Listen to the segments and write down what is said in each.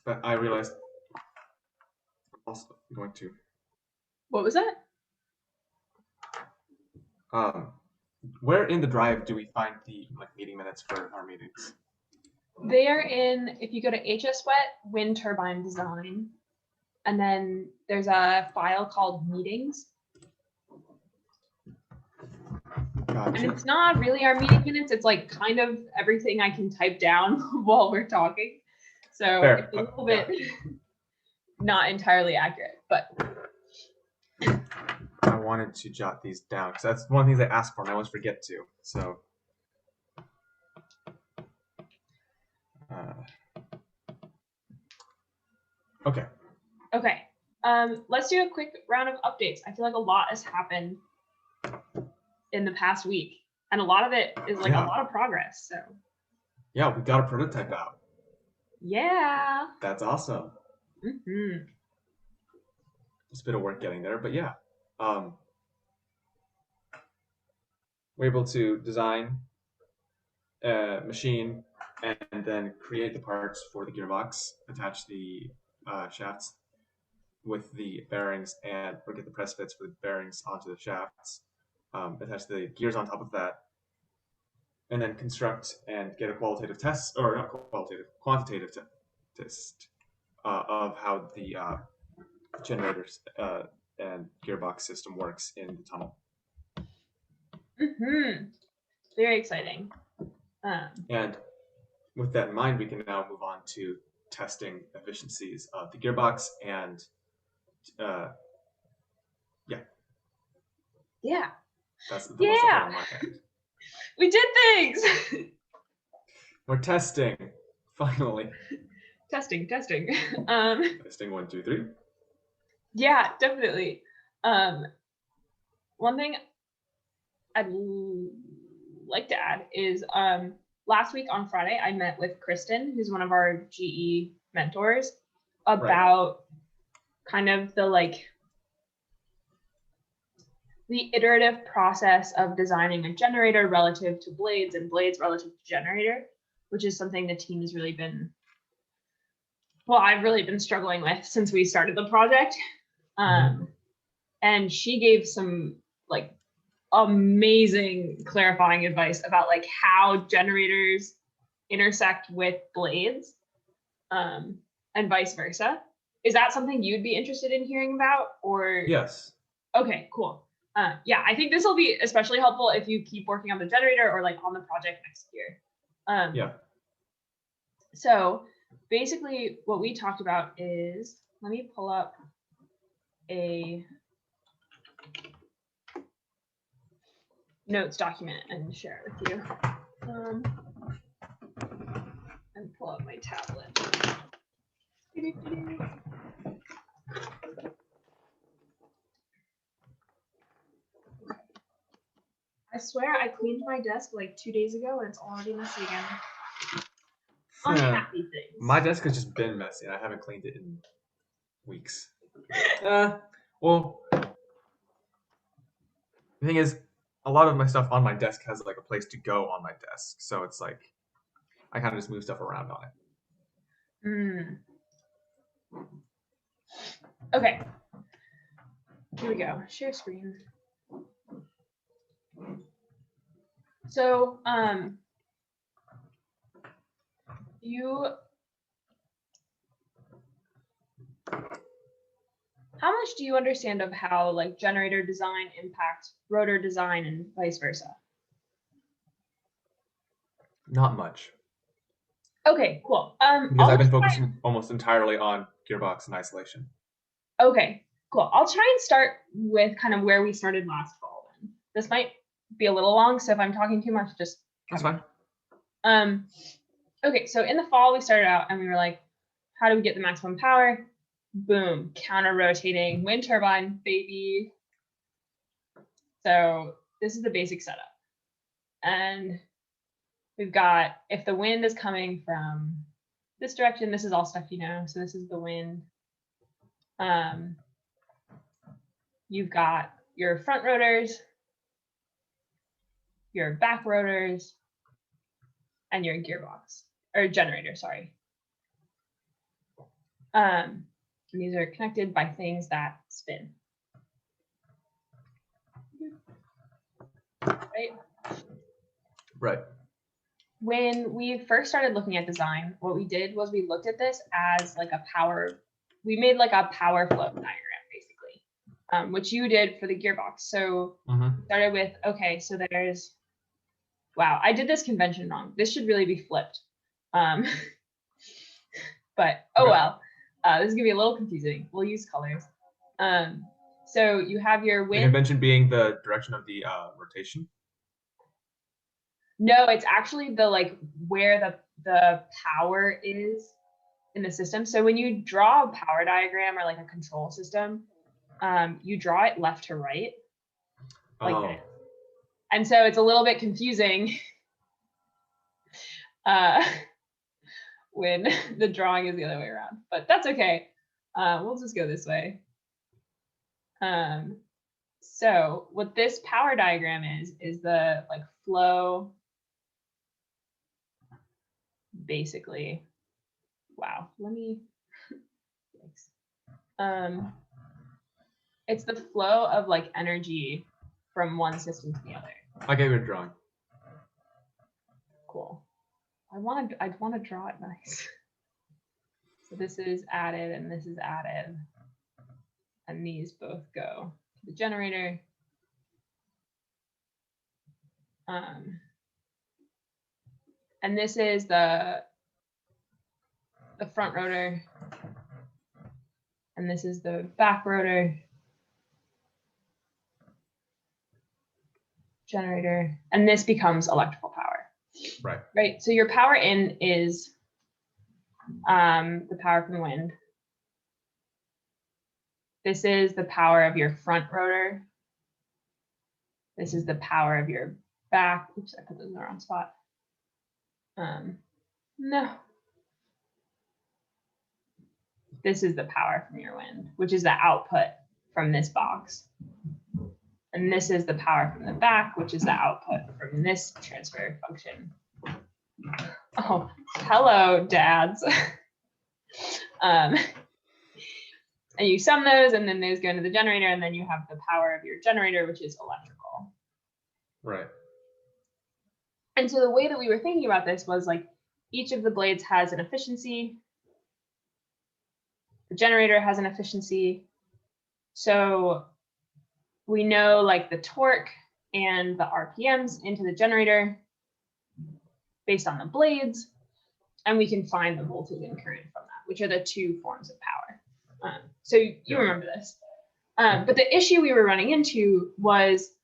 but I realized I'm also going to. What was that? Where in the drive do we find the meeting minutes for our meetings? They are in, if you go to HSWet, wind turbine design, and then there's a file called meetings. Gotcha. And it's not really our meeting minutes. It's like kind of everything I can type down while we're talking. So Fair. it's a little bit not entirely accurate, but. I wanted to jot these down because that's one of the things I asked for and I always forget to. So. Okay. Okay. Let's do a quick round of updates. I feel like a lot has happened in the past week, and a lot of it is like a lot of progress. So. Yeah, we got a prototype out. Yeah. That's awesome. Mm-hmm. It's a bit of work getting there, but yeah. We're able to design a machine and then create the parts for the gearbox, attach the shafts with the bearings, and or get the press fits for the bearings onto the shafts, attach the gears on top of that, and then construct and get a qualitative test, or not qualitative, quantitative test of how the generators and gearbox system works in the tunnel. Mm-hmm. Very exciting. And with that in mind, we can now move on to testing efficiencies of the gearbox and yeah. That's the most important on my end. We did things. We're testing, finally. Testing. Testing 1, 2, 3. Yeah, definitely. One thing I'd like to add is last week on Friday, I met with Kristen, who's one of our GE mentors, about kind of the iterative process of designing a generator relative to blades and blades relative to generator, which is something the team has really been, I've really been struggling with since we started the project. And she gave some amazing clarifying advice about how generators intersect with blades, and vice versa. Is that something you'd be interested in hearing about? Or yes. Okay, cool. Yeah, I think this will be especially helpful if you keep working on the generator or on the project next year. Yeah. So basically what we talked about is, let me pull up a notes document and share it with you. And pull up my tablet. I swear I cleaned my desk 2 days ago and it's already messy again. Unhappy things. My desk has just been messy and I haven't cleaned it in weeks. Well, the thing is, a lot of my stuff on my desk has a place to go on my desk, so it's I kind of just move stuff around on it. Okay. Here we go. Share screen. So, how much do you understand of how generator design impacts rotor design and vice versa? Not much. Okay, cool. Because I've been focusing almost entirely on gearbox and isolation. Okay, cool. I'll try and start with kind of where we started last fall. Then this might be a little long, so if I'm talking too much, just that's fine. Okay, so in the fall we started out and we were like, how do we get the maximum power? Boom, counter rotating wind turbine, baby. So this is the basic setup. And we've got, if the wind is coming from this direction, this is all stuff you know. So this is the wind. You've got your front rotors, your back rotors, and your gearbox, or generator, sorry. And these are connected by things that spin. Right? Right. When we first started looking at design, what we did was we looked at this as like a we made like a power flow diagram, basically, which you did for the gearbox. So we started with, okay, so there's, wow, I did this convention wrong. This should really be flipped. But oh well, this is gonna be a little confusing. We'll use colors. So you have your wind. The convention being the direction of the rotation. No, it's actually the like where the power is in the system. So when you draw a power diagram or like a control system, you draw it left to right, like this. And so it's a little bit confusing when the drawing is the other way around, but that's okay. We'll just go this way. So what this power diagram is the like flow, basically. Wow, let me, it's the flow of like energy from one system to the other. I get your drawing. Cool. I'd want to draw it nice. So this is added and this is added, and these both go to the generator. And this is the front rotor, and this is the back rotor, generator, and this becomes electrical power. Right. Right. So your power in is the power from wind. This is the power of your front rotor. This is the power of your back. Oops, I put this in the wrong spot. No. This is the power from your wind, which is the output from this box. And this is the power from the back, which is the output from this transfer function. Oh, hello, dads. And you sum those, and then those go into the generator, and then you have the power of your generator, which is electrical. Right. And so the way that we were thinking about this was like each of the blades has an efficiency. The generator has an efficiency. So we know like the torque and the RPMs into the generator based on the blades, and we can find the voltage and current from that, which are the two forms of power. So you remember this. But the issue we were running into was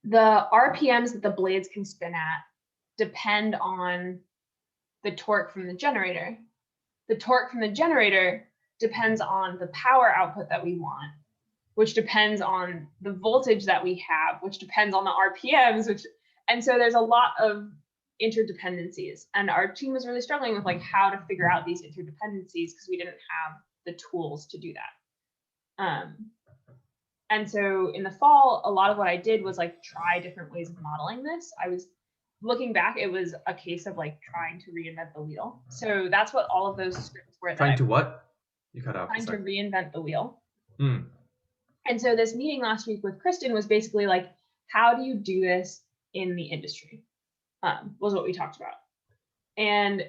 the RPMs that the blades can spin at depend on the torque from the generator. The torque from the generator depends on the power output that we want, which depends on the voltage that we have, which depends on the RPMs, and so there's a lot of interdependencies, and our team was really struggling with like how to figure out these interdependencies because we didn't have the tools to do that. And so in the fall, a lot of what I did was like try different ways of modeling this. I was looking back, it was a case of like trying to reinvent the wheel. So that's what all of those scripts were. Trying to what? You cut out. Trying to reinvent the wheel. Mm. And so this meeting last week with Kristen was basically like, how do you do this in the industry? Was what we talked about. And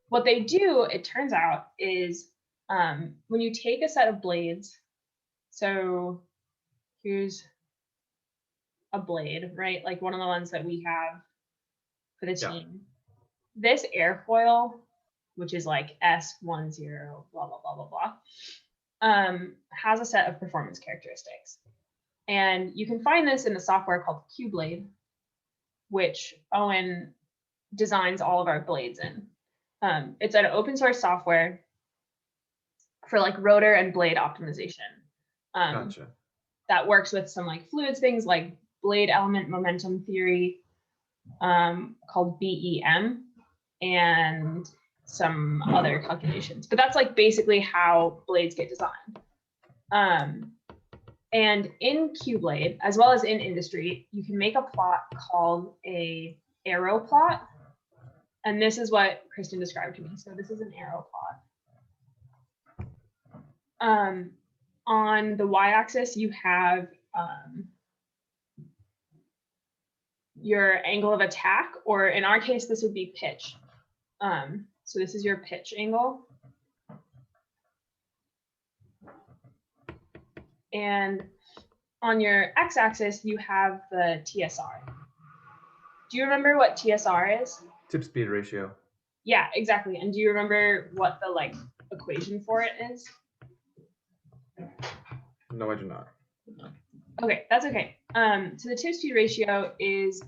what they do, it turns out, is when you take a set of blades, so here's a blade, right? Like one of the ones that we have for the team. This airfoil, which is like S10, blah, blah, blah, blah, blah, has a set of performance characteristics. And you can find this in the software called QBlade, which Owen designs all of our blades in. It's an open source software for like rotor and blade optimization. Gotcha. That works with some like fluids things like blade element momentum theory, called BEM, and some other calculations. But that's like basically how blades get designed. And in QBlade, as well as in industry, you can make a plot called a arrow plot. And this is what Kristen described to me. So this is an arrow plot. On the y-axis, you have your angle of attack, or in our case, this would be pitch. So this is your pitch angle. And on your x-axis, you have the TSR. Do you remember what TSR is? Tip speed ratio. Yeah, exactly. And do you remember what the like equation for it is? No, I do not. Okay, that's okay. So the tip speed ratio is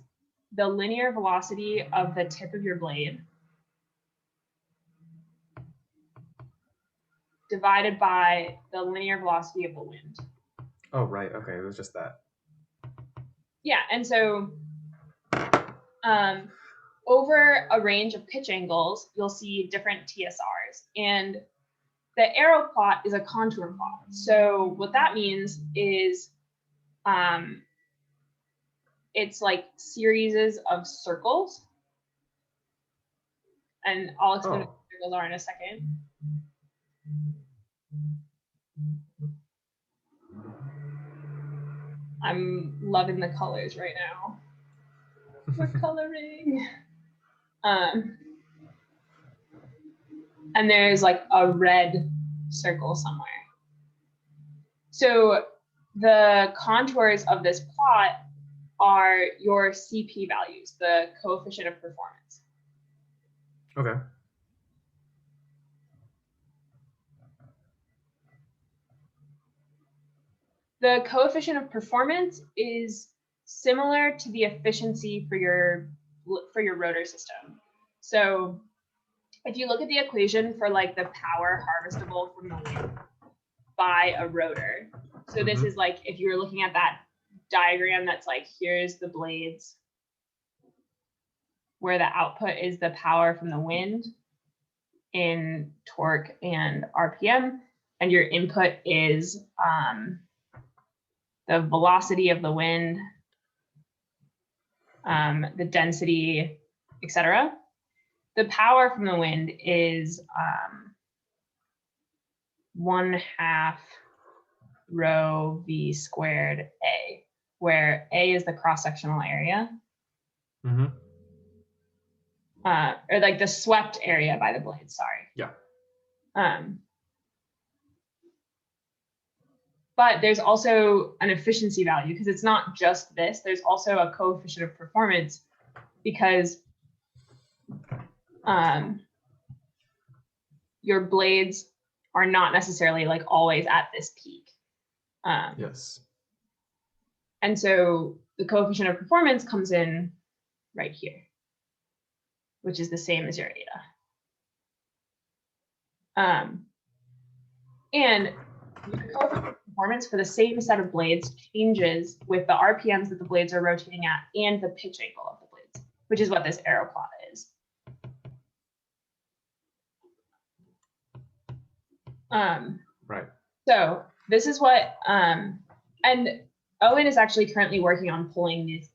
the linear velocity of the tip of your blade divided by the linear velocity of the wind. Oh, right. Okay, it was just that. Yeah, and so over a range of pitch angles, you'll see different TSRs. And the arrow plot is a contour plot. So what that means is it's like series of circles. And I'll explain what circles are in a second. I'm loving the colors right now. We're coloring. And there's like a red circle somewhere. So the contours of this plot are your CP values, the coefficient of performance. Okay. The coefficient of performance is similar to the efficiency for your rotor system. So if you look at the equation for like the power harvestable from the wind by a rotor, so this is like if you're looking at that diagram that's like here's the blades where the output is the power from the wind in torque and RPM, and your input is the velocity of the wind, the density, etc. The power from the wind is 1/2 rho v squared A, where A is the cross-sectional area. Or like the swept area by the blade, sorry. Yeah. But there's also an efficiency value because it's not just this. There's also a coefficient of performance because your blades are not necessarily like always at this peak. Yes. And so the coefficient of performance comes in right here, which is the same as your eta. And the coefficient of performance for the same set of blades changes with the RPMs that the blades are rotating at and the pitch angle of the blades, which is what this arrow plot is. Right. So this is what, and Owen is actually currently working on pulling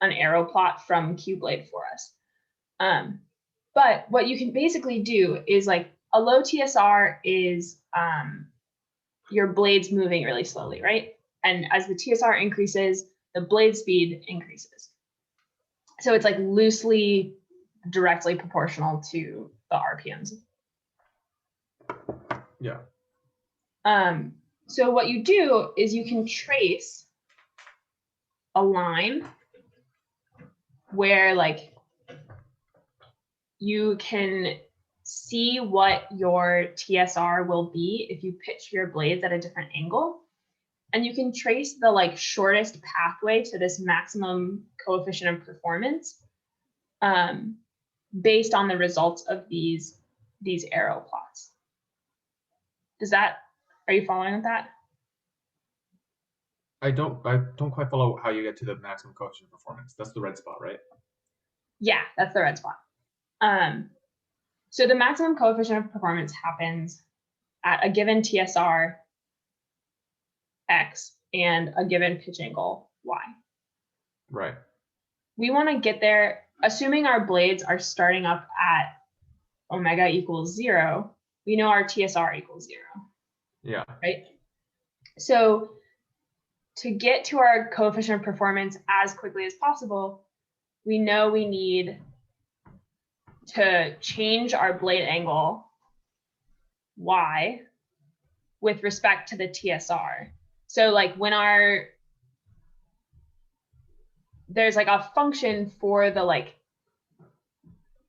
an arrow plot from QBlade for us. But what you can basically do is like a low TSR is your blades moving really slowly, right? And as the TSR increases, the blade speed increases. So it's like loosely directly proportional to the RPMs. Yeah. So what you do is you can trace a line where like you can see what your TSR will be if you pitch your blades at a different angle. And you can trace the like shortest pathway to this maximum coefficient of performance based on the results of these arrow plots. Are you following with that? I don't quite follow how you get to the maximum coefficient of performance. That's the red spot, right? Yeah, that's the red spot. So the maximum coefficient of performance happens at a given TSR X and a given pitch angle Y. Right. We want to get there assuming our blades are starting up at omega equals 0, we know our TSR equals 0. Yeah. Right? So to get to our coefficient of performance as quickly as possible, we know we need to change our blade angle y with respect to the TSR. So like when there's like a function for the like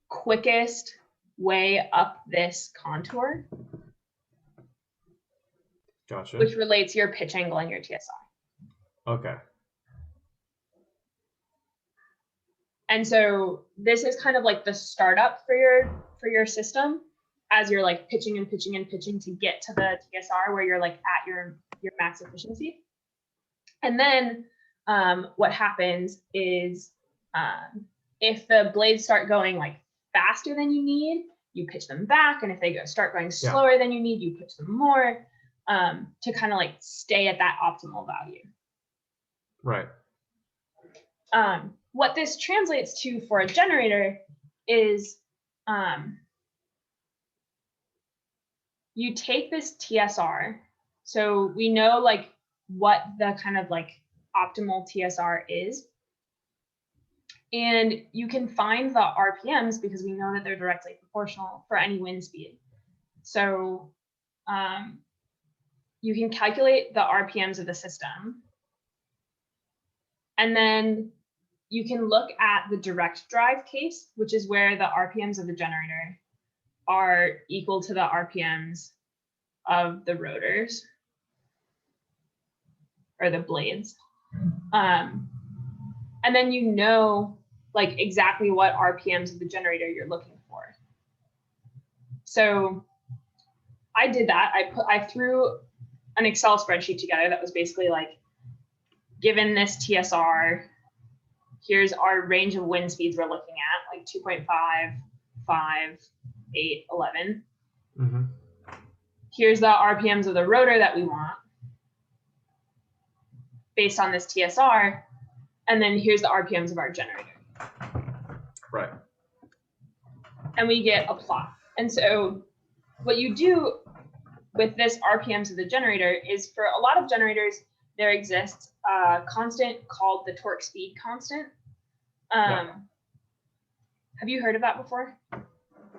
quickest way up this contour, Gotcha. which relates your pitch angle and your TSR. Okay. And so this is kind of like the startup for your system as you're like pitching and pitching and pitching to get to the TSR where you're like at your max efficiency. And then what happens is if the blades start going like faster than you need, you pitch them back. And if they start going slower than you need, you pitch them more to kind of like stay at that optimal value. Right. What this translates to for a generator is you take this TSR. So we know like what the kind of like optimal TSR is. And you can find the RPMs because we know that they're directly proportional for any wind speed. So you can calculate the RPMs of the system. And then you can look at the direct drive case, which is where the RPMs of the generator are equal to the RPMs of the rotors or the blades. And then you know like exactly what RPMs of the generator you're looking for. So I did that. I threw an Excel spreadsheet together that was basically like, given this TSR, here's our range of wind speeds we're looking at, like 2.5, 5, 8, 11. Mm-hmm. Here's the RPMs of the rotor that we want based on this TSR. And then here's the RPMs of our generator. Right. And we get a plot. And so what you do with this RPMs of the generator is for a lot of generators, there exists a constant called the torque speed constant. Have you heard of that before?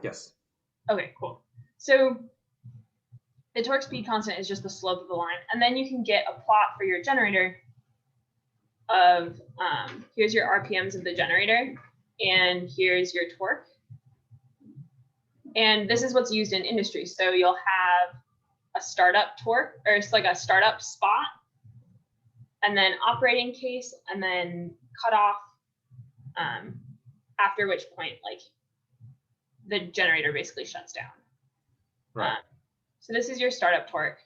Yes. Okay, cool. So the torque speed constant is just the slope of the line. And then you can get a plot for your generator of here's your RPMs of the generator and here's your torque. And this is what's used in industry. So you'll have a startup torque, or it's like a startup spot, and then operating case, and then cutoff, after which point like the generator basically shuts down. Right. So this is your startup torque.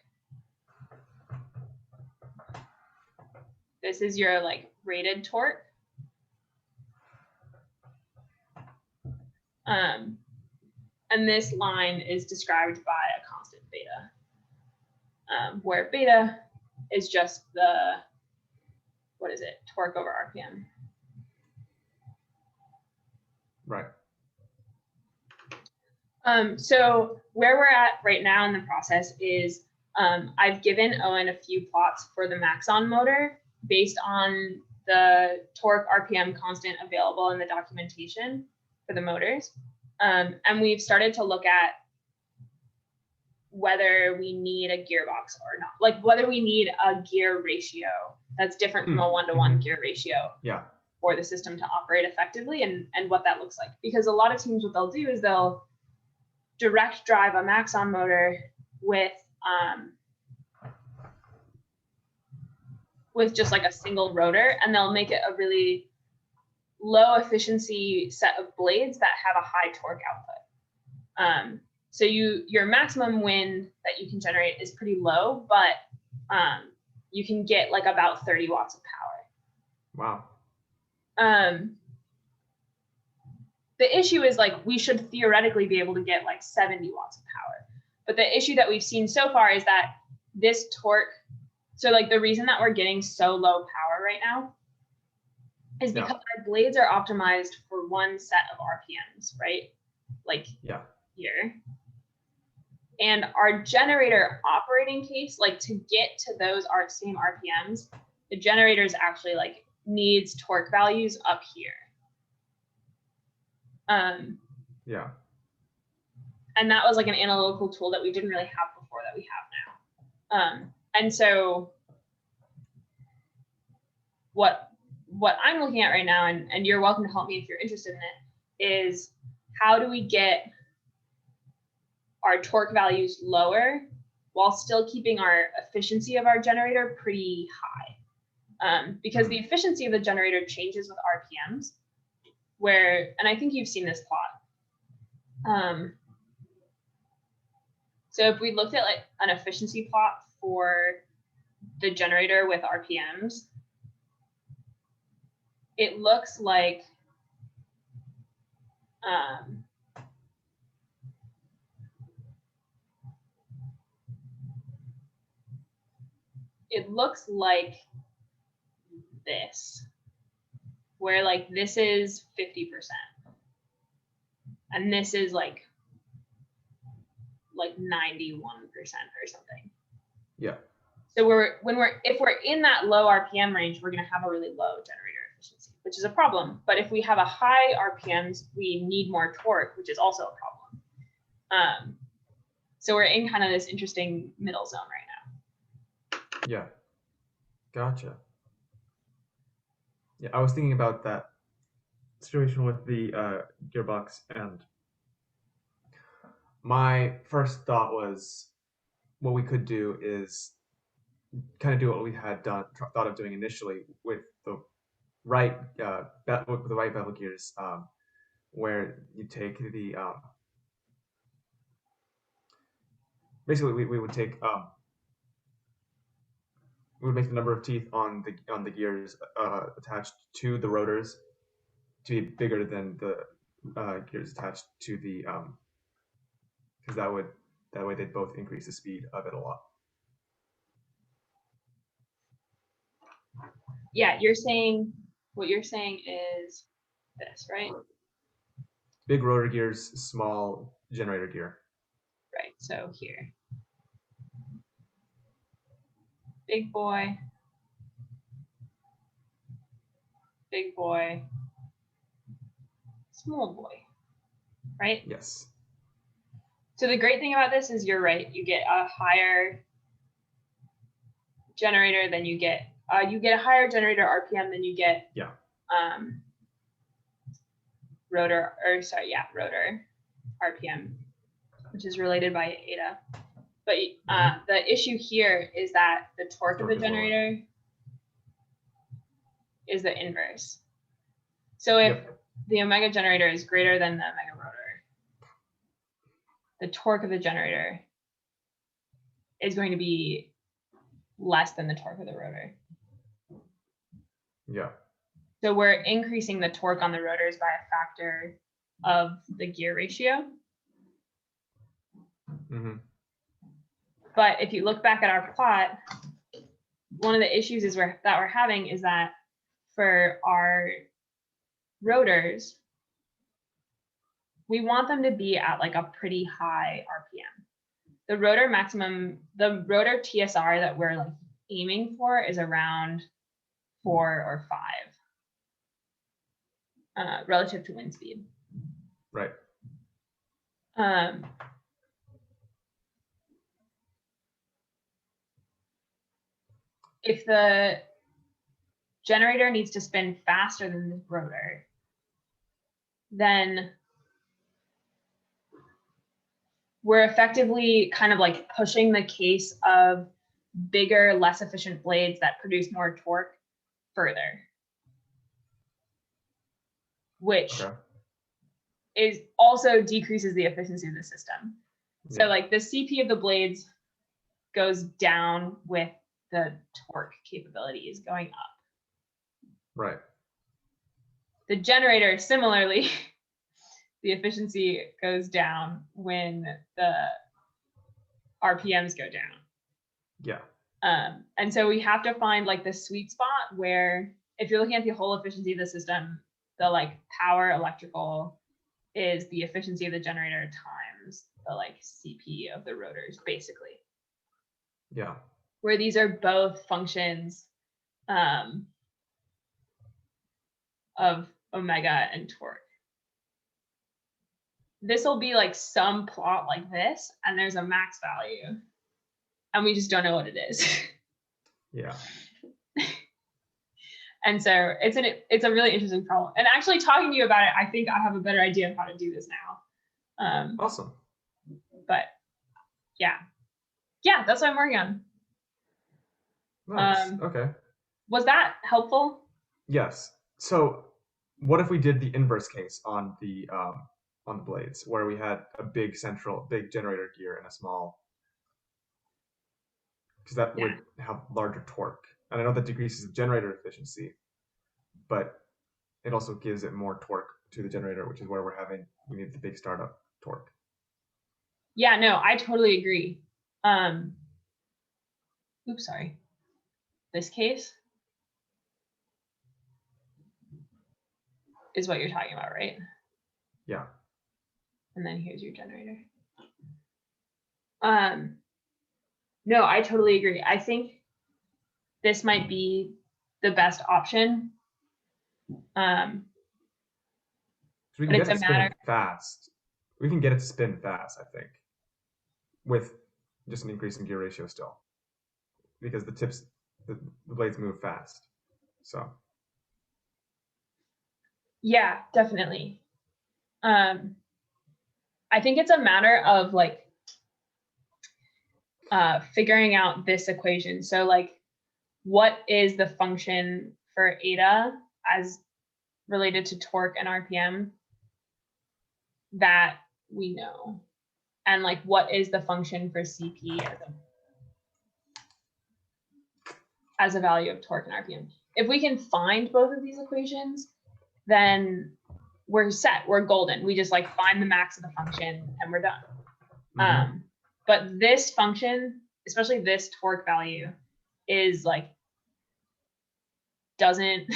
This is your like rated torque. And this line is described by a constant beta, where beta is just the, what is it, torque over RPM. Right. So where we're at right now in the process is I've given Owen a few plots for the Maxon motor based on the torque RPM constant available in the documentation for the motors. And we've started to look at whether we need a gearbox or not, like whether we need a gear ratio that's different from a one-to-one gear ratio for the system to operate effectively, and what that looks like. Because a lot of teams, what they'll do is they'll direct drive a Maxon motor with just like a single rotor, and they'll make it a really low efficiency set of blades that have a high torque output. So your maximum wind that you can generate is pretty low, but you can get like about 30 watts of power. Wow. The issue is like we should theoretically be able to get like 70 watts of power. But the issue that we've seen so far is that this torque, so like the reason that we're getting so low power right now is because our blades are optimized for one set of RPMs, right? Like here. And our generator operating case, like to get to those same RPMs, the generator is actually like needs torque values up here. And that was like an analytical tool that we didn't really have before that we have now. And so what I'm looking at right now, and you're welcome to help me if you're interested in it, is how do we get our torque values lower while still keeping our efficiency of our generator pretty high? Because the efficiency of the generator changes with RPMs, and I think you've seen this plot. So if we looked at like an efficiency plot for the generator with RPMs, it looks like this, where like this is 50% and this is like 91% or something. Yeah. So if we're in that low RPM range, we're going to have a really low generator efficiency, which is a problem. But if we have a high RPMs, we need more torque, which is also a problem. So we're in kind of this interesting middle zone right now. Yeah. Gotcha. Yeah, I was thinking about that situation with the gearbox, and my first thought was what we could do is kind of do what we had thought of doing initially with the right bevel gears, where you take the basically we would take we would make the number of teeth on the gears attached to the rotors to be bigger than the gears attached to the because that way they'd both increase the speed of it a lot. Yeah, what you're saying is this, right? Big rotor gears, small generator gear. Right, so here. Big boy, small boy, right? Yes. So the great thing about this is you're right. You get a higher generator than you get a higher generator RPM than you get rotor RPM, which is related by eta. But the issue here is that the torque of the generator is the inverse. So if the omega generator is greater than the omega rotor, the torque of the generator is going to be less than the torque of the rotor. Yeah. So we're increasing the torque on the rotors by a factor of the gear ratio. Mm-hmm. But if you look back at our plot, one of the issues that we're having is that for our rotors, we want them to be at like a pretty high RPM. The rotor TSR that we're like aiming for is around 4 or 5 relative to wind speed. Right. If the generator needs to spin faster than the rotor, then we're effectively kind of like pushing the case of bigger, less efficient blades that produce more torque further, which is also decreases the efficiency of the system. Yeah. So like the CP of the blades goes down with the torque capabilities going up. Right. The generator, similarly, the efficiency goes down when the RPMs go down. Yeah. And so we have to find like the sweet spot where if you're looking at the whole efficiency of the system, the like power electrical is the efficiency of the generator times the like CP of the rotors, basically. Yeah. Where these are both functions of omega and torque. This will be like some plot like this, and there's a max value, and we just don't know what it is. Yeah. And so it's a really interesting problem. And actually talking to you about it, I think I have a better idea of how to do this now. Awesome. But yeah, that's what I'm working on. Nice. Okay. Was that helpful? Yes. So, what if we did the inverse case on the blades, where we had a big generator gear and a small, because that would have larger torque, and I know that decreases the generator efficiency, but it also gives it more torque to the generator, which is where we need the big startup torque. Yeah, no, I totally agree. Oops, sorry. This case is what you're talking about, right? Yeah. And then here's your generator. No, I totally agree. I think this might be the best option. So we can get it spinning fast. We can get it to spin fast, I think, with just an increase in gear ratio still, because the blades move fast. So. Yeah, definitely. I think it's a matter of like figuring out this equation. So like, what is the function for eta as related to torque and RPM that we know? And like, what is the function for CP as a value of torque and RPM? If we can find both of these equations, then we're set, we're golden. We just like find the max of the function and we're done. Mm-hmm. But this function, especially this torque value, is like doesn't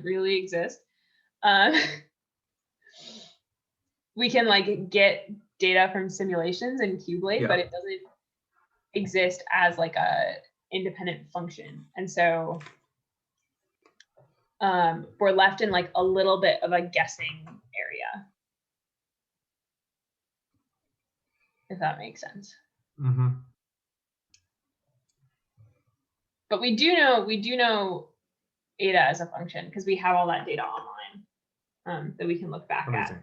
really exist. We can like get data from simulations in Qblade, but it doesn't exist as like a independent function. And so we're left in like a little bit of a guessing area, if that makes sense. Mm-hmm. But we do know eta as a function because we have all that data online that we can look back at.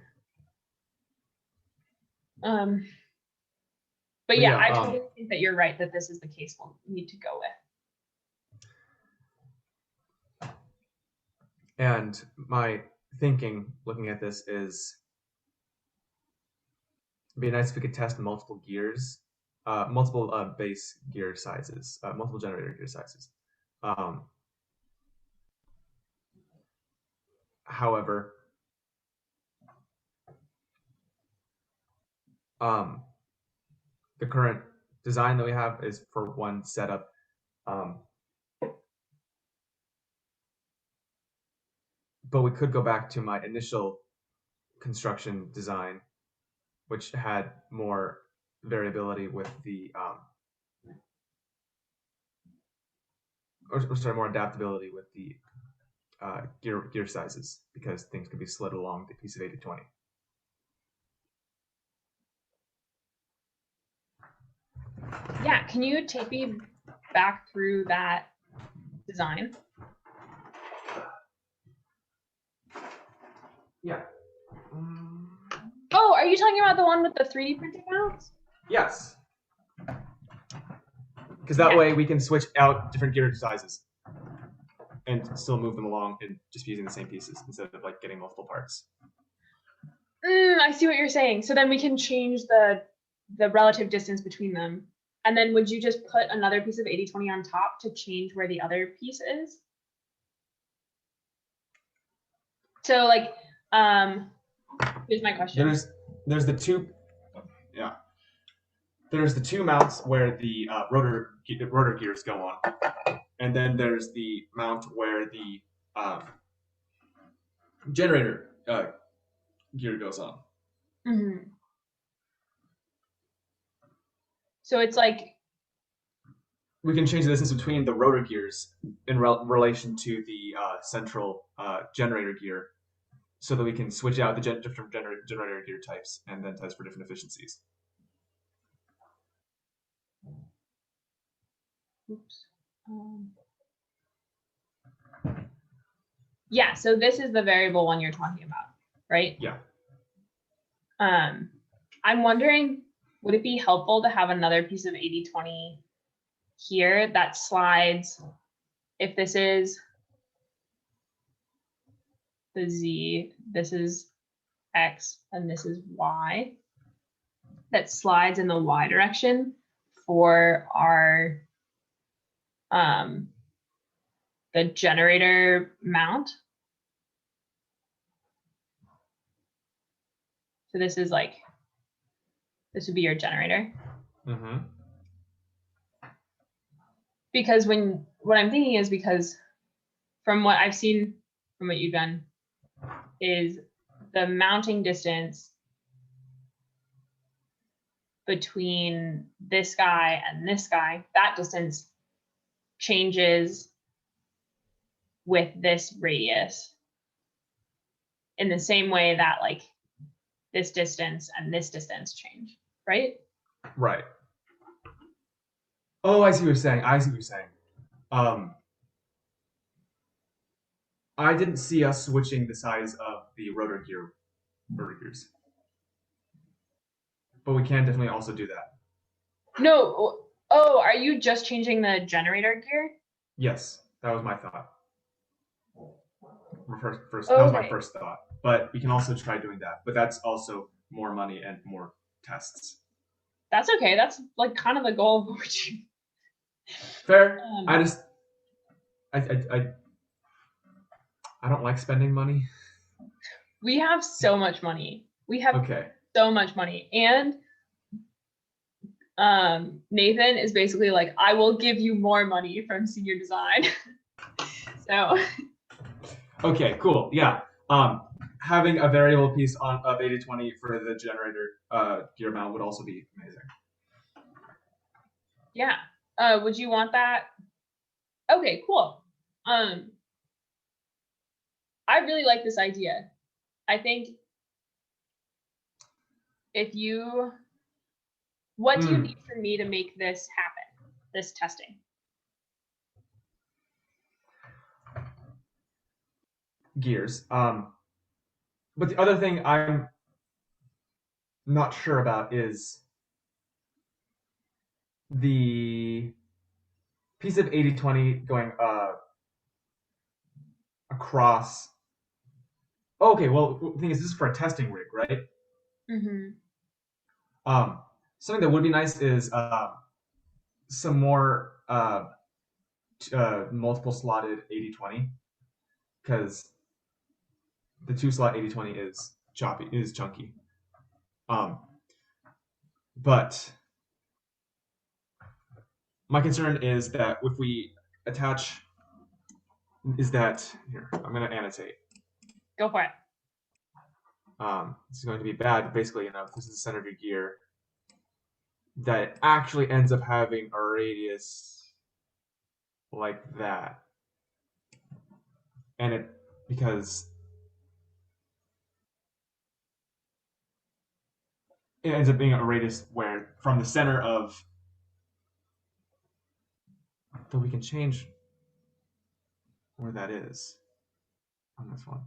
But yeah, I totally think that you're right that this is the case we'll need to go with. And my thinking looking at this is, it'd be nice if we could test multiple gears, multiple base gear sizes, multiple generator gear sizes. However, the current design that we have is for one setup. But we could go back to my initial construction design, which had more variability with the more adaptability with the gear sizes, because things could be slid along the piece of 80/20. Yeah, can you take me back through that design? Yeah. Oh, are you talking about the one with the 3D printed mounts? Yes. Because that way we can switch out different gear sizes and still move them along and just using the same pieces instead of like getting multiple parts. I see what you're saying. So then we can change the relative distance between them. And then would you just put another piece of 80/20 on top to change where the other piece is? So like, here's my question. There's the two, yeah. There's the two mounts where the rotor gears go on, and then there's the mount where the generator gear goes on. Mm-hmm. So it's like we can change the distance between the rotor gears in relation to the central generator gear, so that we can switch out the different generator gear types and then test for different efficiencies. oops. Yeah, so this is the variable one you're talking about, right? Yeah. I'm wondering, would it be helpful to have another piece of 80/20 here that slides, if this is the Z, this is X, and this is Y, that slides in the Y direction for our the generator mount. So this is like, this would be your generator. Mm-hmm. Because what I'm thinking is, because from what I've seen from what you've done, is the mounting distance between this guy and this guy, that distance changes with this radius in the same way that like this distance and this distance change, right? Right. Oh, I see what you're saying. I didn't see us switching the size of the rotor gears, but we can definitely also do that. No. Oh, are you just changing the generator gear? Yes, that was my thought. First, that was my Okay. first thought. But we can also try doing that. But that's also more money and more tests. That's okay. That's like kind of the goal of what we're doing. Fair. I don't like spending money. We have so much money. We have Okay. so much money. And Nathan is basically like, I will give you more money from senior design. So Okay, cool. Yeah. Having a variable piece of 80/20 for the generator gear mount would also be amazing. yeah. Would you want that? Okay, cool. I really like this idea. I think if you, what do you need from me to make this happen, this testing? Gears. But the other thing I'm not sure about is the piece of 80/20 going across. Oh, okay, well, the thing is, this is for a testing rig, right? Mm-hmm. Um, Something that would be nice is some more multiple slotted 80/20, because the 2-slot 80/20 is chunky. Um, but my concern is that if we attach, is that here, I'm going to annotate. Go for it. This is going to be bad, but basically, this is the center of your gear that actually ends up having a radius like that. And because it ends up being a radius where from the center of, though we can change where that is on this one.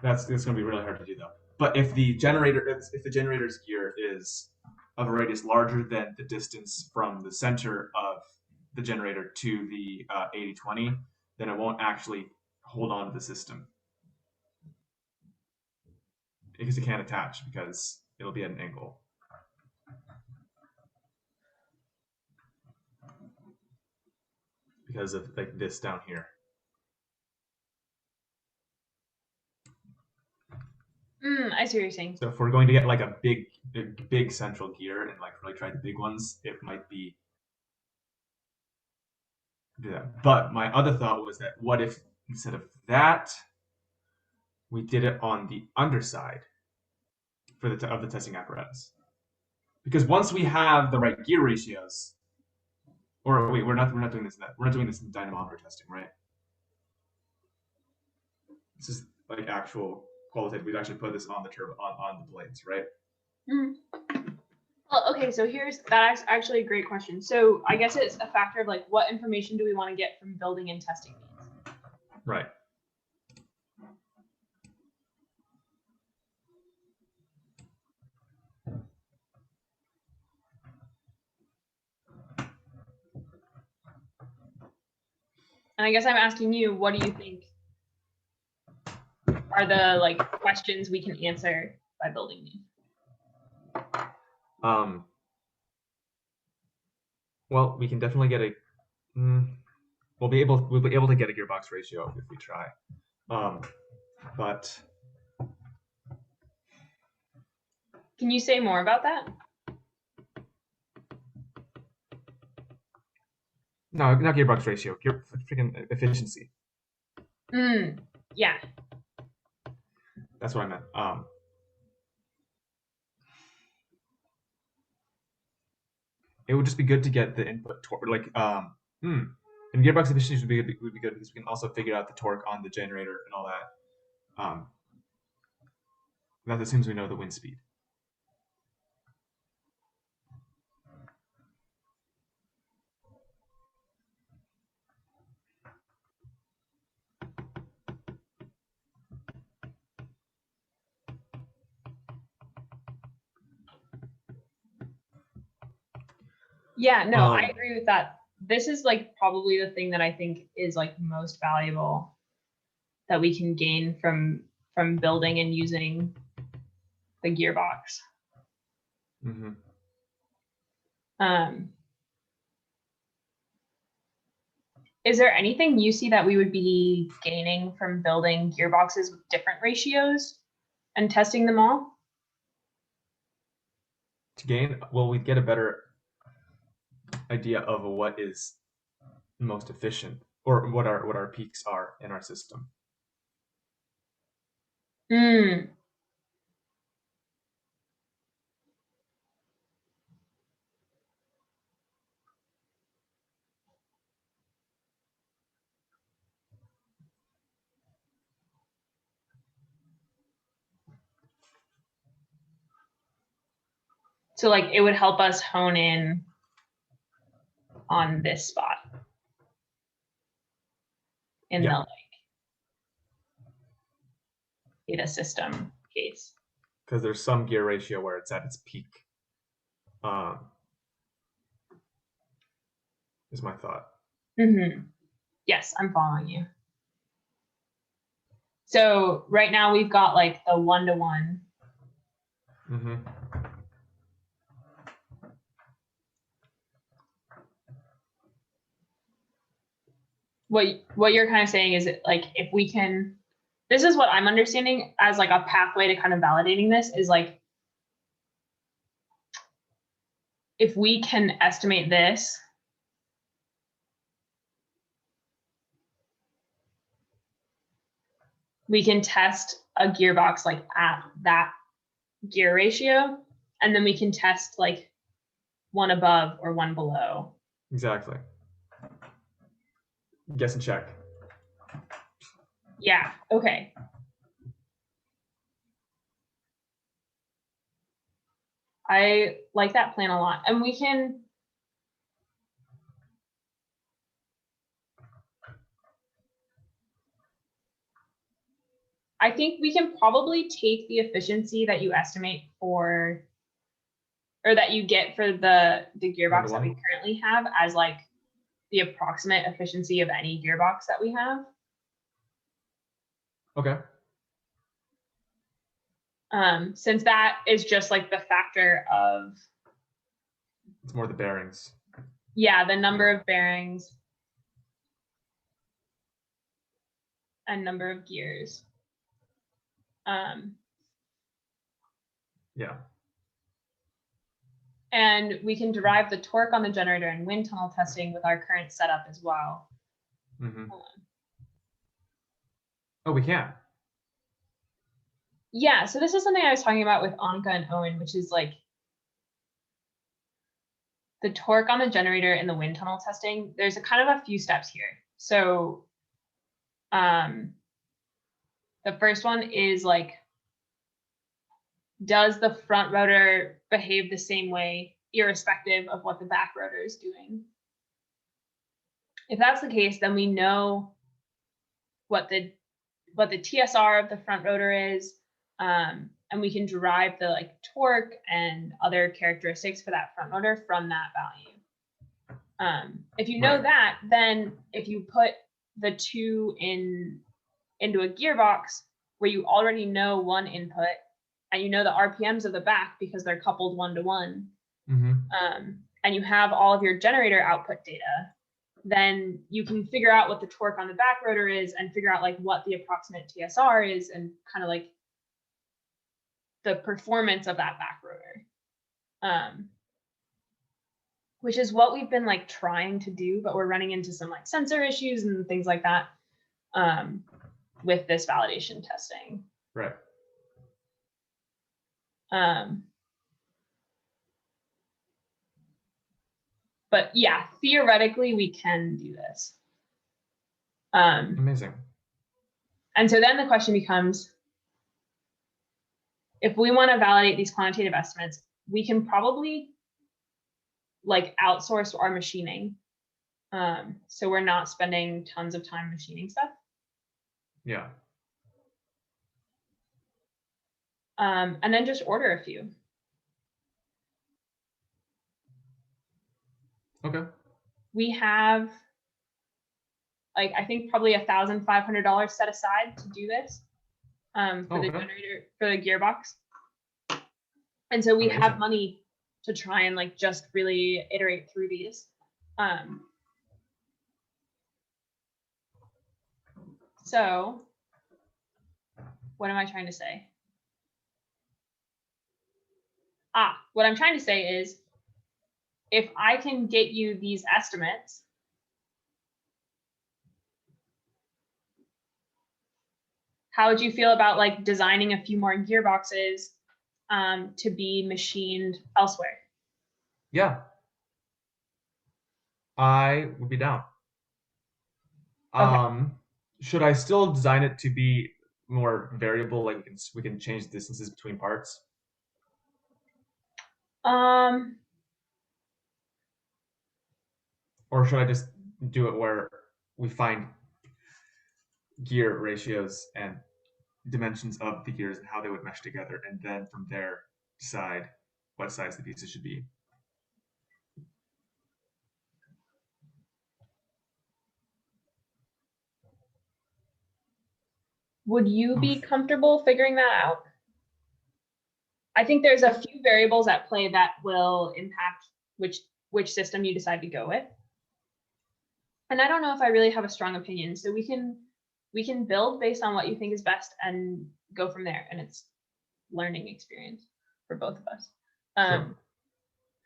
It's going to be really hard to do though. But if the generator's gear is of a radius larger than the distance from the center of the generator to the 80/20, then it won't actually hold on to the system, because it can't attach because it'll be at an angle. Because of like this down here. I see what you're saying. So if we're going to get like a big central gear and like really try the big ones, it might be do that. But my other thought was that what if instead of that, we did it on the underside for of the testing apparatus? Because once we have the right gear ratios, or wait, we're not doing this in that. We're not doing this in dynamometer testing, right? This is like actual qualitative. We'd actually put this on the on the blades, right? Mm. Well, okay, so that's actually a great question. So I guess it's a factor of like what information do we want to get from building and testing these? Right. And I guess I'm asking you, what do you think are the like questions we can answer by building these? Well, we can definitely get a. We'll be able to get a gearbox ratio if we try. But Can you say more about that? no, not gearbox ratio. Freaking efficiency. Yeah. That's what I meant. It would just be good to get the input torque, like and gearbox efficiency would be good because we can also figure out the torque on the generator and all that. That assumes we know the wind speed. Yeah, no, I agree with that. This is like probably the thing that I think is like most valuable that we can gain from building and using the gearbox. Mm-hmm. Is there anything you see that we would be gaining from building gearboxes with different ratios and testing them all? To gain, well, we'd get a better idea of what is most efficient or what our peaks are in our system. So like it would help us hone in on this spot in the like data system case. Because there's some gear ratio where it's at its peak. Is my thought. Yes, I'm following you. So right now we've got like the 1-to-1. What you're kind of saying is that, like, if we can, this is what I'm understanding as like a pathway to kind of validating this is like, if we can estimate this, we can test a gearbox like at that gear ratio, and then we can test like one above or one below. Exactly. Guess and check. Yeah, okay. I like that plan a lot. And we can, I think we can probably take the efficiency that you estimate for, or that you get for the gearbox that we currently have as like the approximate efficiency of any gearbox that we have. Okay. Since that is just like the factor of, it's more the bearings. Yeah, the number of bearings and number of gears. Yeah. And we can derive the torque on the generator and wind tunnel testing with our current setup as well. Mm-hmm. Oh, we can. Yeah, so this is something I was talking about with Annika and Owen, which is like the torque on the generator and the wind tunnel testing. There's a kind of a few steps here. So the first one is like, does the front rotor behave the same way, irrespective of what the back rotor is doing? If that's the case, then we know what the TSR of the front rotor is, and we can derive the like torque and other characteristics for that front rotor from that value. If you know Right. that, then if you put the two into a gearbox where you already know one input and you know the RPMs of the back because they're coupled 1-to-1, and you have all of your generator output data, then you can figure out what the torque on the back rotor is and figure out like what the approximate TSR is and kind of like the performance of that back rotor. Which is what we've been like trying to do, but we're running into some like sensor issues and things like that with this validation testing. Right. But yeah, theoretically we can do this. Amazing. And so then the question becomes, if we want to validate these quantitative estimates, we can probably like outsource our machining. So we're not spending tons of time machining stuff. Yeah. And then just order a few. Okay. We have like, I think probably $1,500 set aside to do this for the generator, for the gearbox. And so we have money to try and like just really iterate through these. So what am I trying to say? What I'm trying to say is, if I can get you these estimates, how would you feel about like designing a few more gearboxes to be machined elsewhere? Yeah. I would be down. Okay. Should I still design it to be more variable, like we can change distances between parts? Or should I just do it where we find gear ratios and dimensions of the gears and how they would mesh together, and then from there decide what size the pieces should be? Would you be comfortable figuring that out? I think there's a few variables at play that will impact which system you decide to go with. And I don't know if I really have a strong opinion. So we can build based on what you think is best and go from there. And it's learning experience for both of us. Sure.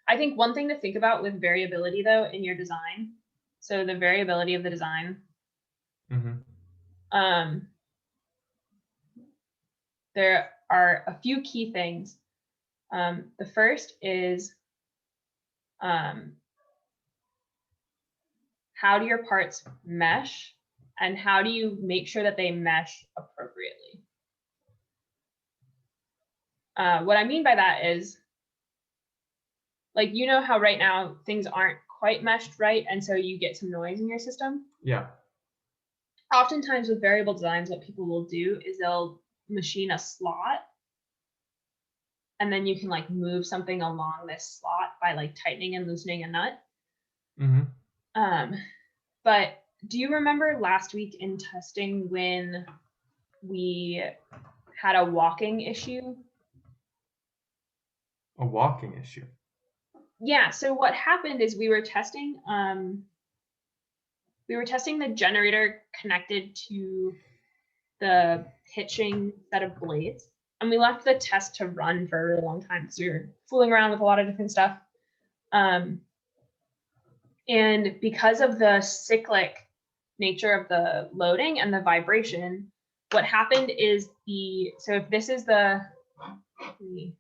I think one thing to think about with variability though in your design, so the variability of the design, there are a few key things. The first is how do your parts mesh, and how do you make sure that they mesh appropriately? What I mean by that is, like, you know how right now things aren't quite meshed right, and so you get some noise in your system? Yeah. Oftentimes with variable designs, what people will do is they'll machine a slot, and then you can like move something along this slot by like tightening and loosening a nut. But do you remember last week in testing when we had a walking issue? A walking issue? Yeah, so what happened is we were testing the generator connected to the pitching set of blades, and we left the test to run for a really long time because we were fooling around with a lot of different stuff. And because of the cyclic nature of the loading and the vibration, what happened is so if this is let me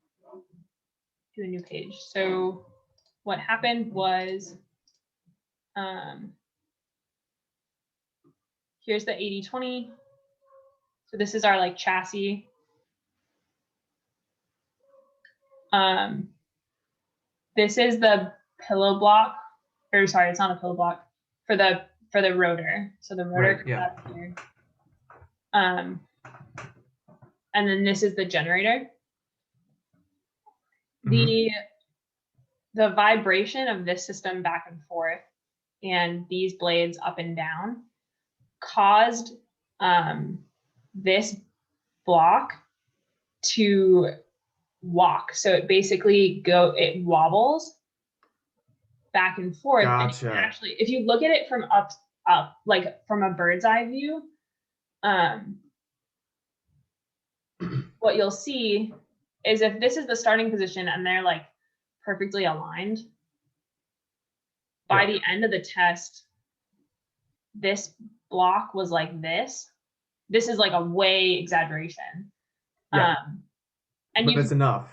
do a new page. So what happened was, here's the 80-20. So this is our like chassis. This is the pillow block, or sorry, it's not a pillow block for the rotor. So the rotor comes up here. And then this is the generator. The vibration of this system back and forth and these blades up and down caused this block to walk. So it basically it wobbles back and forth. Gotcha. And actually, if you look at it from up, like from a bird's eye view, what you'll see is if this is the starting position and they're like perfectly aligned, by the end of the test, this block was like this. This is like a way exaggeration. Yeah. And but that's enough.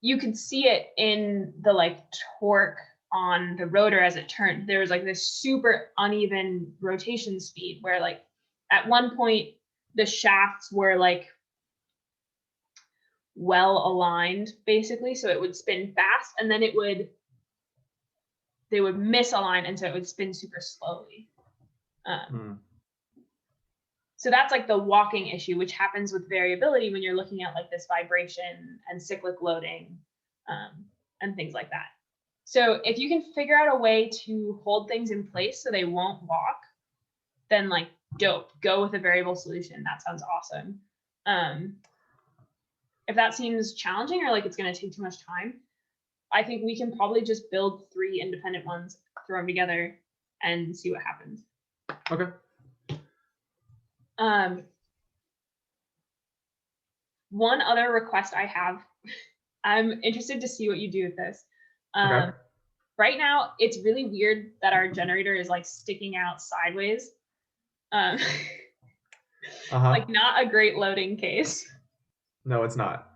You could see it in the like torque on the rotor as it turned. There was like this super uneven rotation speed where like at one point the shafts were like well aligned basically, so it would spin fast and then they would misalign and so it would spin super slowly. So that's like the walking issue, which happens with variability when you're looking at like this vibration and cyclic loading and things like that. So if you can figure out a way to hold things in place so they won't walk, then like dope, go with a variable solution. That sounds awesome. If that seems challenging or like it's going to take too much time, I think we can probably just build 3 independent ones, throw them together and see what happens. Okay. One other request I have, I'm interested to see what you do with this. Okay. Right now, it's really weird that our generator is like sticking out sideways. Like not a great loading case. No, it's not.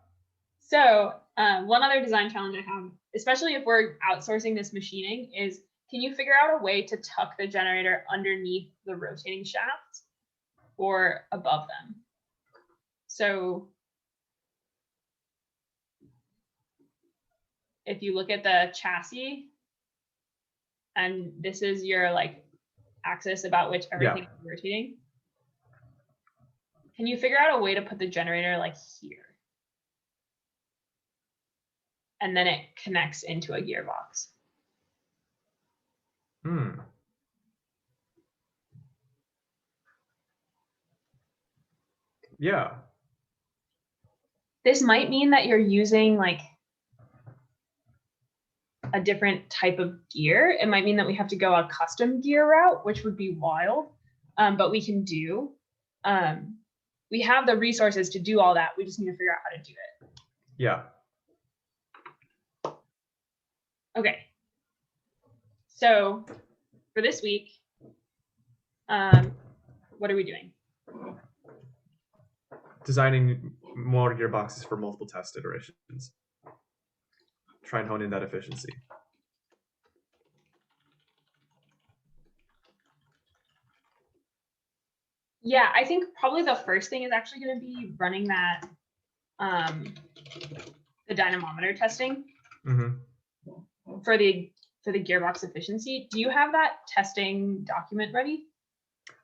So one other design challenge I have, especially if we're outsourcing this machining, is can you figure out a way to tuck the generator underneath the rotating shafts or above them? So if you look at the chassis, and this is your like axis about which everything is rotating, can you figure out a way to put the generator like here? And then it connects into a gearbox. Yeah. This might mean that you're using like a different type of gear. It might mean that we have to go a custom gear route, which would be wild, but we can do. We have the resources to do all that. We just need to figure out how to do it. Yeah. Okay. So for this week, what are we doing? Designing more gearboxes for multiple test iterations. Try and hone in that efficiency. Yeah, I think probably the first thing is actually going to be running that, the dynamometer testing for the gearbox efficiency. Do you have that testing document ready?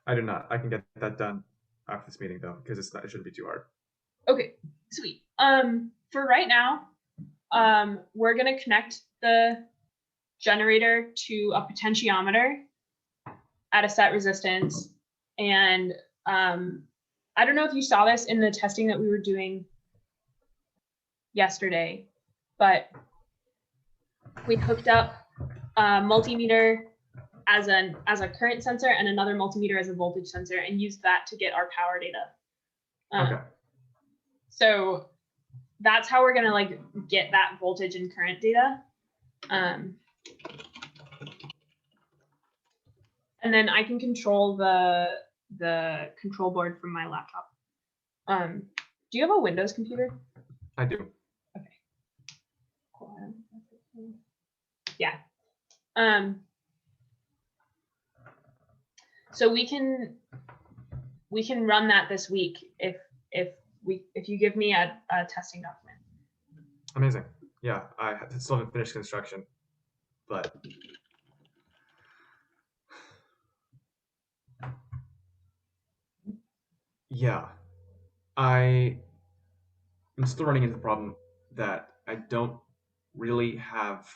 I do not. I can get that done after this meeting though, because it shouldn't be too hard. Okay, sweet. For right now, we're going to connect the generator to a potentiometer at a set resistance. And I don't know if you saw this in the testing that we were doing yesterday, but we hooked up a multimeter as a current sensor and another multimeter as a voltage sensor and used that to get our power data. Okay. So that's how we're gonna like get that voltage and current data. And then I can control the control board from my laptop. Do you have a Windows computer? I do. Okay. Cool. Yeah. So we can run that this week if you give me a testing document. Amazing. Yeah, I still haven't finished construction, but yeah, I am still running into the problem that I don't really have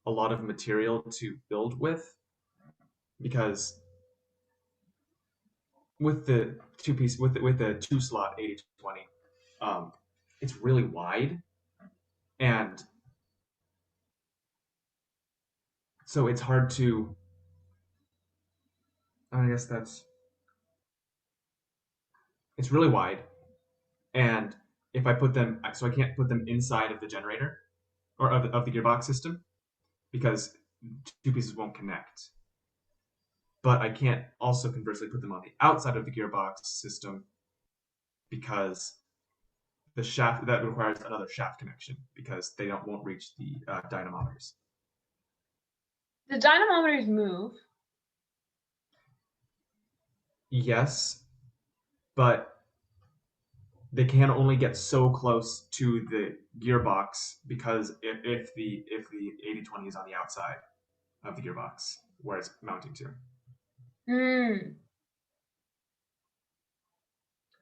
a lot of material to build with, because with the with the two slot 80/20, it's really wide, and so it's hard to. I guess it's really wide, and if I put them, so I can't put them inside of the generator or of the gearbox system because two pieces won't connect. But I can't also conversely put them on the outside of the gearbox system because the shaft that requires another shaft connection because they won't reach the dynamometers. The dynamometers move. Yes, but they can only get so close to the gearbox because if the 80/20 is on the outside of the gearbox where it's mounting to.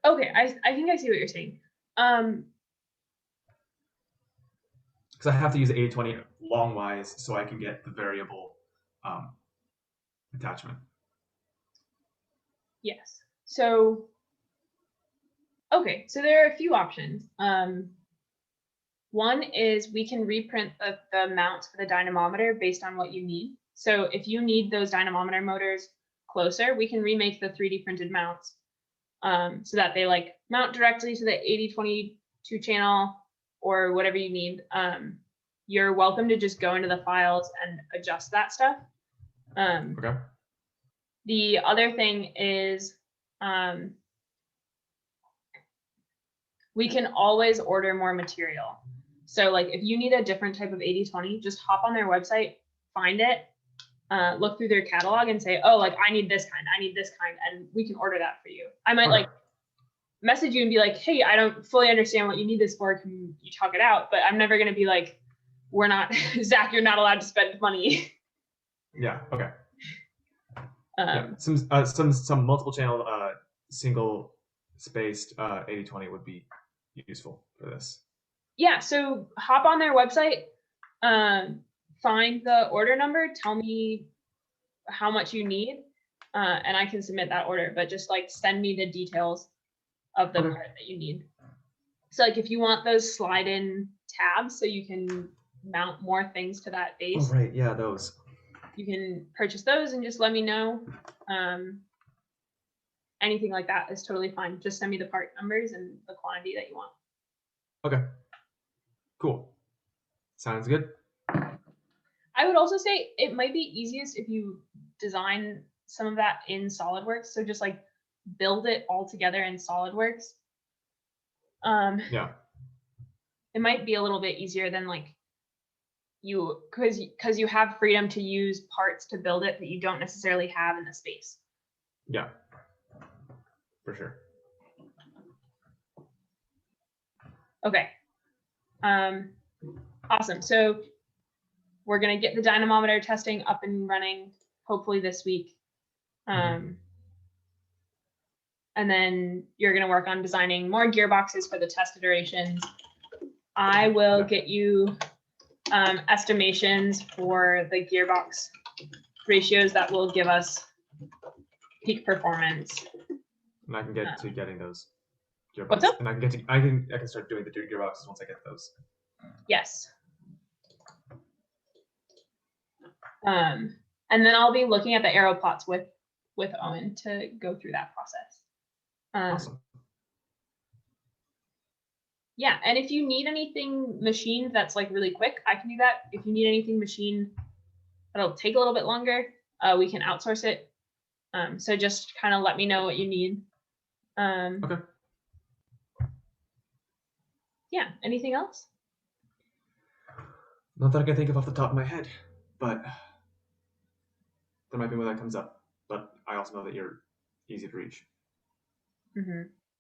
Okay, I think I see what you're saying. Because I have to use the 80/20 longwise so I can get the variable attachment. Yes. So, okay, so there are a few options. One is we can reprint the mounts for the dynamometer based on what you need. So if you need those dynamometer motors closer, we can remake the 3D printed mounts so that they like mount directly to the 80/22 channel or whatever you need. You're welcome to just go into the files and adjust that stuff. Okay. The other thing is we can always order more material. So like if you need a different type of 80/20, just hop on their website, find it, look through their catalog and say, oh, like I need this kind, and we can order that for you. I might like message you and be like, hey, I don't fully understand what you need this for. Can you talk it out? But I'm never going to be like, we're not, Zach, you're not allowed to spend money. Yeah. Okay. Yeah. Some multiple channel single spaced 80/20 would be useful for this. Yeah. So hop on their website, find the order number, tell me how much you need, and I can submit that order. But just like send me the details of the part that you need. So like if you want those slide in tabs so you can mount more things to that base. Oh right, yeah, those. You can purchase those and just let me know. Anything like that is totally fine. Just send me the part numbers and the quantity that you want. Okay. Cool. Sounds good. I would also say it might be easiest if you design some of that in SolidWorks. So just like build it all together in SolidWorks. Yeah. It might be a little bit easier than like because you have freedom to use parts to build it that you don't necessarily have in the space. Yeah. For sure. Okay. Awesome. So we're going to get the dynamometer testing up and running hopefully this week. And then you're going to work on designing more gearboxes for the test iterations. I will get you estimations for the gearbox ratios that will give us peak performance. And I can get to getting those gearboxes. What's up? And I can start doing the gearboxes once I get those. Yes. And then I'll be looking at the arrow plots with Owen to go through that process. Awesome. Yeah, and if you need anything machined that's like really quick, I can do that. If you need anything machined that'll take a little bit longer, we can outsource it. So just kind of let me know what you need. Okay. Yeah, anything else? Not that I can think of off the top of my head, but there might be one that comes up. But I also know that you're easy to reach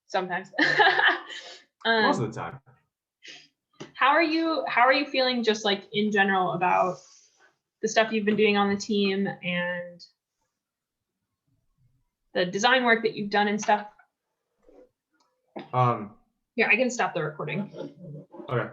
Sometimes. most of the time. How are you feeling just like in general about the stuff you've been doing on the team and the design work that you've done and stuff? Um. Here, I can stop the recording. Okay.